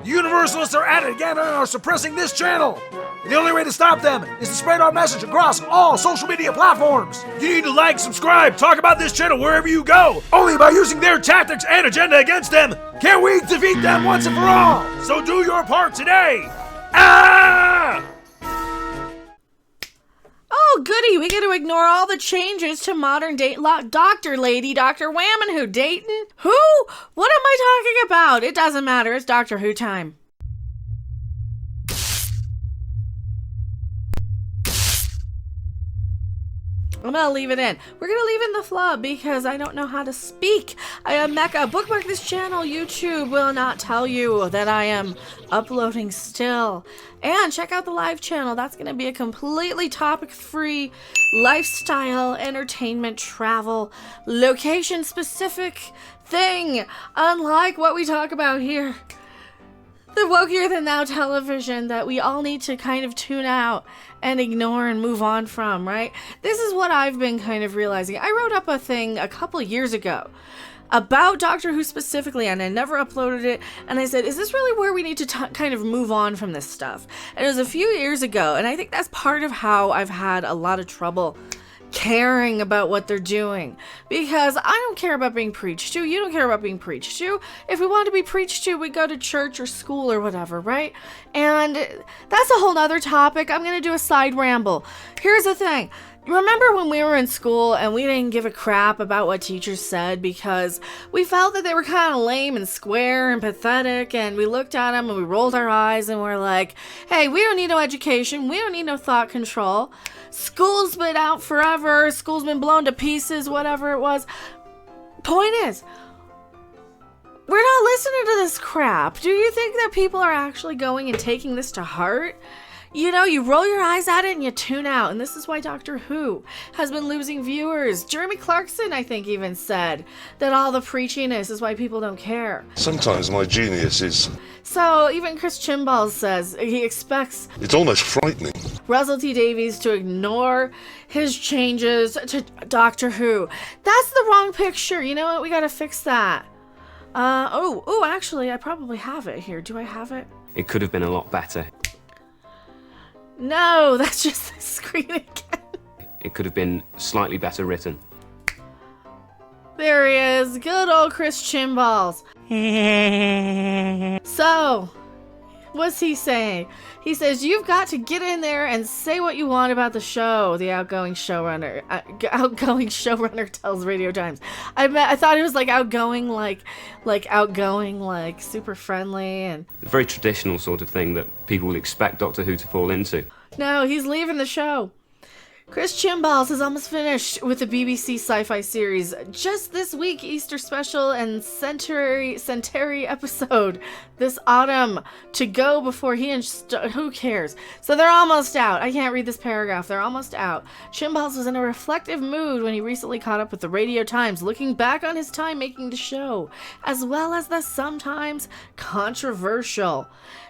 The Universalists are at it again and are suppressing this channel. And the only way to stop them is to spread our message across all social media platforms. You need to like, subscribe, talk about this channel wherever you go. Only by using their tactics and agenda against them can we defeat them once and for all. So do your part today. Ah! Oh, goody, we get to ignore all the changes to modern day Dr. Lady, Dr. Whammon Who, Dayton? Who? What am I talking about? It doesn't matter, it's Doctor Who time. I'm gonna leave it in. We're gonna leave in the flub because I don't know how to speak. I am Mecca. Bookmark this channel. YouTube will not tell you that I am uploading still. And check out the live channel. That's gonna be a completely topic-free lifestyle, entertainment, travel, location-specific thing. Unlike what we talk about here. The wokier than thou television that we all need to kind of tune out and ignore and move on from, right? This is what I've been kind of realizing. I wrote up a thing a couple years ago about Doctor Who specifically, and I never uploaded it, and I said, is this really where we need to kind of move on from this stuff? And it was a few years ago, and I think that's part of how I've had a lot of trouble caring about what they're doing, because I don't care about being preached to. You don't care about being preached to. If we want to be preached to, we go to church or school or whatever, right? And that's a whole nother topic. I'm gonna do a side ramble. Here's the thing. Remember when we were in school and we didn't give a crap about what teachers said because we felt that they were kind of lame and square and pathetic, and we looked at them and we rolled our eyes and we're like, hey, we don't need no education. We don't need no thought control. School's been out forever. School's been blown to pieces, whatever it was. Point is, we're not listening to this crap. Do you think that people are actually going and taking this to heart? You know, you roll your eyes at it and you tune out. And this is why Doctor Who has been losing viewers. Jeremy Clarkson, I think, even said that all the preachiness is why people don't care. Sometimes my genius is... So even Chris Chibnall says he expects... It's almost frightening. Russel T Davies to ignore his changes to Doctor Who. That's the wrong picture. You know what? We gotta fix that. Actually, I probably have it here. Do I have it? It could have been a lot better. No, that's just the screen again. It could have been slightly better written. There he is. Good old Chris Chibnall. So, what's he saying? He says, you've got to get in there and say what you want about the show, the outgoing showrunner. Outgoing showrunner tells Radio Times. I thought it was like outgoing, like outgoing, like super friendly. And The very traditional sort of thing that people will expect Doctor Who to fall into. No, he's leaving the show. Chris Chibnall is almost finished with the BBC sci-fi series. Just this week, Easter special and centenary episode this autumn to go before he and who cares? So they're almost out. I can't read this paragraph. They're almost out. Chibnall was in a reflective mood when he recently caught up with the Radio Times, looking back on his time making the show, as well as the sometimes controversial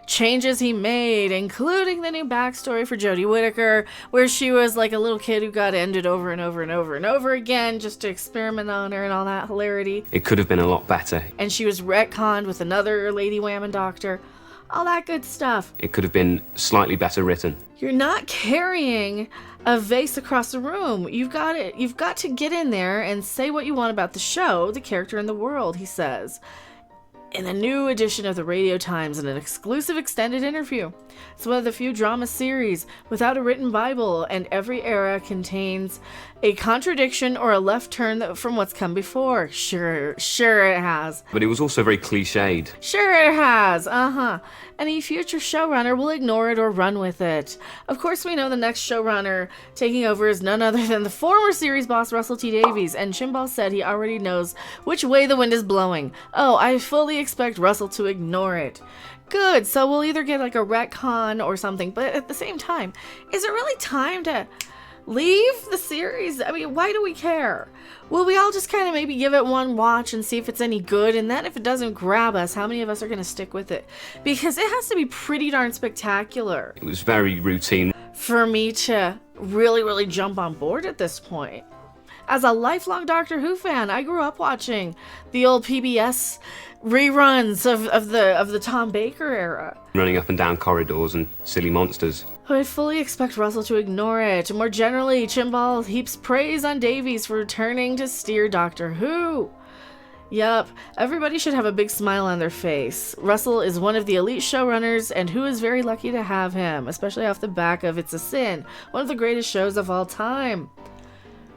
changes he made, including the new backstory for Jodie Whittaker, where she was like a little kid who got ended over and over and over and over again just to experiment on her and all that hilarity. It could have been a lot better. And she was retconned with another Lady Whammon doctor. All that good stuff. It could have been slightly better written. You're not carrying a vase across the room. You've got to get in there and say what you want about the show, the character, and the world, he says. In a new edition of the Radio Times in an exclusive extended interview. It's one of the few drama series without a written Bible, and every era contains a contradiction or a left turn from what's come before. Sure it has. But it was also very cliched. Sure it has, Any future showrunner will ignore it or run with it. Of course, we know the next showrunner taking over is none other than the former series boss Russel T Davies, and Chibnall said he already knows which way the wind is blowing. Oh, I fully expect Russell to ignore it. Good, so we'll either get like a retcon or something, but at the same time, is it really time to leave the series? I mean, why do we care? Will we all just kind of maybe give it one watch and see if it's any good, and then if it doesn't grab us, how many of us are going to stick with it? Because it has to be pretty darn spectacular. It was very routine. For me to really jump on board at this point. As a lifelong Doctor Who fan, I grew up watching the old PBS reruns of the Tom Baker era. Running up and down corridors and silly monsters. I fully expect Russell to ignore it. More generally, Chibnall heaps praise on Davies for returning to steer Doctor Who. Yup, everybody should have a big smile on their face. Russell is one of the elite showrunners, and Who is very lucky to have him, especially off the back of It's a Sin, one of the greatest shows of all time.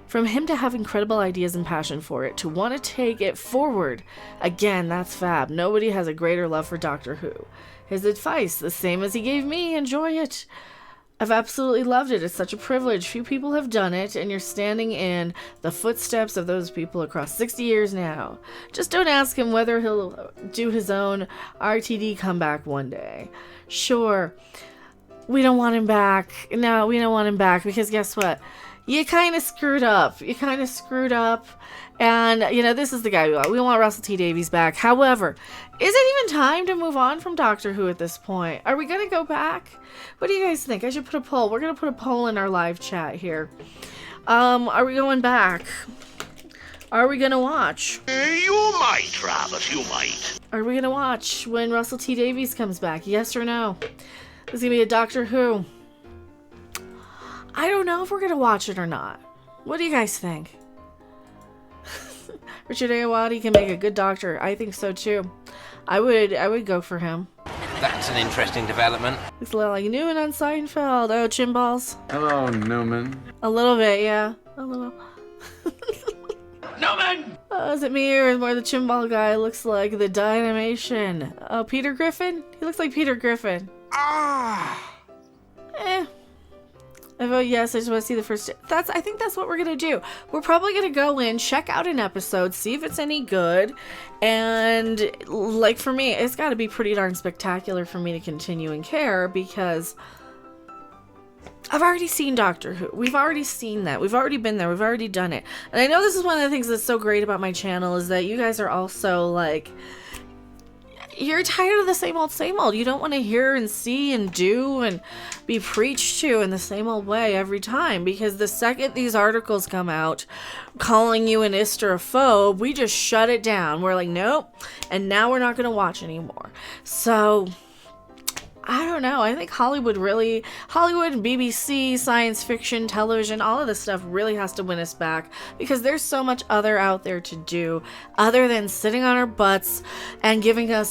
From him to have incredible ideas and passion for it, to want to take it forward, again, that's fab. Nobody has a greater love for Doctor Who. His advice, the same as he gave me, enjoy it. I've absolutely loved it. It's such a privilege. Few people have done it, and you're standing in the footsteps of those people across 60 years now. Just don't ask him whether he'll do his own RTD comeback one day. Sure, we don't want him back. No, we don't want him back, because guess what? You kind of screwed up. And, this is the guy we want. We want Russel T Davies back. However, is it even time to move on from Doctor Who at this point? Are we going to go back? What do you guys think? I should put a poll. We're going to put a poll in our live chat here. Are we going back? Are we going to watch? You might, Rabbit, you might. Are we going to watch when Russel T Davies comes back? Yes or no? There's going to be a Doctor Who. I don't know if we're going to watch it or not. What do you guys think? Richard Ayoade can make a good doctor. I think so too. I would go for him. That's an interesting development. Looks a little like Newman on Seinfeld. Oh, Chimballs. Hello, Newman. A little bit, yeah. A little. Newman! Is it me or is more the Chimbal guy looks like the Dynamation? Oh, Peter Griffin? He looks like Peter Griffin. I vote yes. I just want to see the first. I think that's what we're gonna do. We're probably gonna go in, check out an episode, see if it's any good, and like for me, it's got to be pretty darn spectacular for me to continue and care, because I've already seen Doctor Who. We've already seen that. We've already been there. We've already done it. And I know this is one of the things that's so great about my channel, is that you guys are also like, you're tired of the same old. You don't want to hear and see and do and be preached to in the same old way every time, because the second these articles come out calling you an isterophobe, we just shut it down. We're like, nope, and now we're not going to watch anymore. So I don't know. I think Hollywood, BBC, science fiction, television, all of this stuff really has to win us back, because there's so much other out there to do other than sitting on our butts and giving them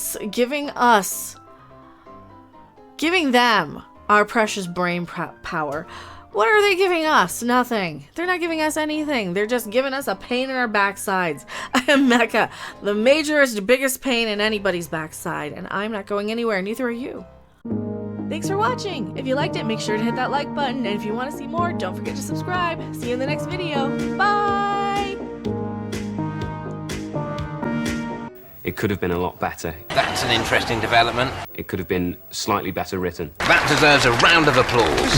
our precious brain power. What are they giving us? Nothing. They're not giving us anything. They're just giving us a pain in our backsides. I am Mecca, the majorest, biggest pain in anybody's backside, and I'm not going anywhere. Neither are you. Thanks for watching. If you liked it, make sure to hit that like button. And if you want to see more, don't forget to subscribe. See you in the next video. Bye! It could have been a lot better. That's an interesting development. It could have been slightly better written. That deserves a round of applause.